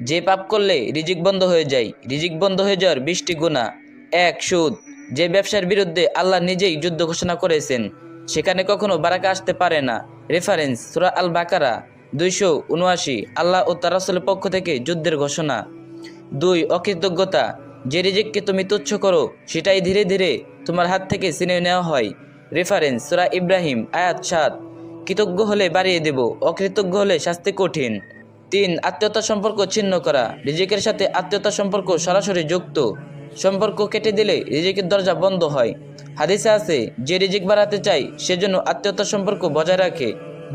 যে পাপ করলে রিজিক বন্ধ হয়ে যায়, রিজিক বন্ধ হয়ে যাওয়ার 20টি গুনাহ। 1. সুদ। যে ব্যবসার বিরুদ্ধে আল্লাহ নিজেই যুদ্ধ ঘোষণা করেছেন, সেখানে কখনো বারাকা আসতে পারে না। রেফারেন্স সূরা আল বাকারা 279। আল্লাহ ও তার রাসূলের পক্ষ থেকে যুদ্ধের ঘোষণা। 2. অকৃতজ্ঞতা। যে রিজিককে তুমি তুচ্ছ করো, সেটাই ধীরে ধীরে তোমার হাত থেকে ছিনে নেওয়া হয়। রেফারেন্স সূরা ইব্রাহিম আয়াত 7। কৃতজ্ঞ হলে বাড়িয়ে দেব, অকৃতজ্ঞ হলে শাস্তি কঠিন। 3. আত্মীয়তা সম্পর্ক ছিন্ন করা। রিজিকের সাথে আত্মীয়তা সম্পর্ক সরাসরি যুক্ত। সম্পর্ক কেটে দিলে রিজিকের দরজা বন্ধ হয়। হাদিসে আছে, যে রিজিক বাড়াতে চায় সেজন্য আত্মীয়তা সম্পর্ক বজায় রাখে।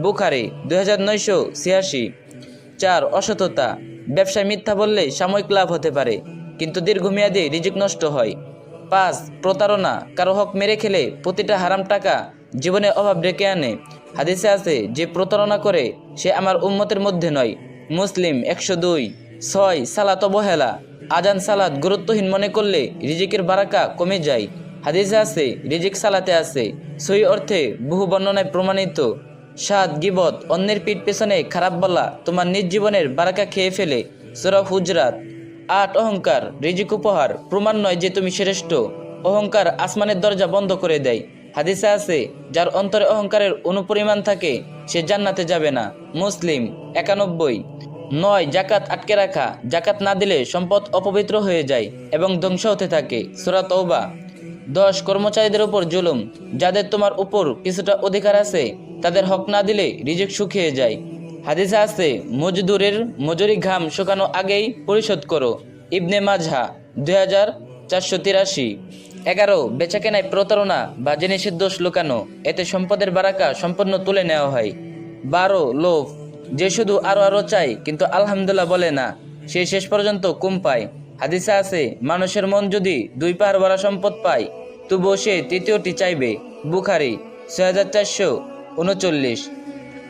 বুখারী 2986। 4. অসততা। ব্যবসায় মিথ্যা বললে সাময়িক লাভ হতে পারে, কিন্তু দীর্ঘমেয়াদী রিজিক নষ্ট হয়। 5. প্রতারণা। কারো হক মেরে খেলে প্রতিটা হারাম টাকা জীবনে অভাব ডেকে আনে। হাদিসে আছে, যে প্রতারণা করে সে আমার উম্মতের মধ্যে নয়। মুসলিম 102। 6. সালাত অবহেলা। আজান সালাত গুরুত্বহীন মনে করলে রিজিকের বারাকা কমে যায়। হাদিসে আছে, রিজিক সালাতে আছে, সহি অর্থে বহু বর্ণনায় প্রমাণিত। 7. গীবত। অন্যের পিঠ পেছনে খারাপ বলা তোমার নিজ জীবনের বারাকা খেয়ে ফেলে। সূরা হুজরাত। 8. অহংকার। রিজিক উপহার, প্রমাণ নয় যে তুমি শ্রেষ্ঠ। অহংকার আসমানের দরজা বন্ধ করে দেয়। হাদিসে আছে, যার অন্তরে অহংকারের অনুপরিমাণ থাকে সে জান্নাতে যাবে না। মুসলিম 91। 9. জাকাত আটকে রাখা। জাকাত না দিলে সম্পদ অপবিত্র হয়ে যায় এবং ধ্বংস হতে থাকে। সূরা তওবা। 10. কর্মচারীদের উপর জুলুম। যাদের তোমার উপর কিছুটা অধিকার আছে, তাদের হক না দিলে রিজিক শুকিয়ে যায়। হাদিসে আছে, মজদুরের মজুরি ঘাম শুকানো আগেই পরিশোধ করো। ইবনে মাজাহ 2483। 11. বেচাকেনায় প্রতারণা বা জিনিসের দোষ লুকানো, এতে সম্পদের বারাকা সম্পূর্ণ তুলে নেওয়া হয়। 12. লোভ। যে শুধু আরো আরো চায় কিন্তু আলহামদুলিল্লাহ বলে না, সে শেষ পর্যন্ত কম পায়। হাদিসে আছে, মানুষের মন যদি 2 পাহাড় ভরা সম্পদ পায়, তবুও সে তৃতীয়টি চাইবে। বুখারী 6439।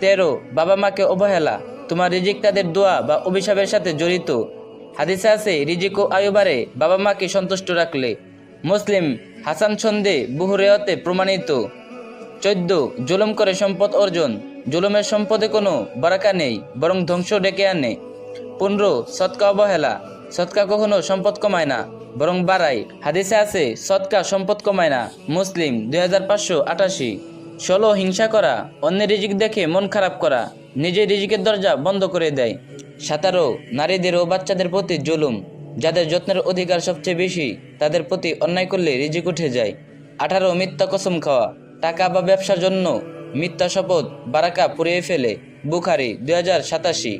13. বাবা মাকে অবহেলা। তোমার রিজিক তাদের দোয়া বা অভিশাপের সাথে জড়িত। হাদিসে আছে, রিজিক ও আয়ু বাড়ে বাবা মাকে সন্তুষ্ট রাখলে। মুসলিম হাসান সন্দে বহু রেওয়াতে প্রমাণিত। 14. জুলুম করে সম্পদ অর্জন। জুলুমের সম্পদে কোনো বারাকা নেই, বরং ধ্বংস ডেকে আনে। 15. সদকা অবহেলা। সদকা কখনো সম্পদ কমায় না, বরং বাড়ায়। হাদিসে আছে, সদকা সম্পদ কমায় না। মুসলিম 2588। 16. হিংসা করা। অন্যের রিজিক দেখে মন খারাপ করা নিজের রিজিকের দরজা বন্ধ করে দেয়। 17. নারীদের ও বাচ্চাদের প্রতি জুলুম। যাদের যত্নের অধিকার সবচেয়ে বেশি, তাদের প্রতি অন্যায় করলে রিজিক উঠে যায়। 18. মিথ্যা কসম খাওয়া। টাকা বা ব্যবসার জন্য মিথ্যা শপথ বারাকা পুড়িয়ে ফেলে। বুখারী 2087।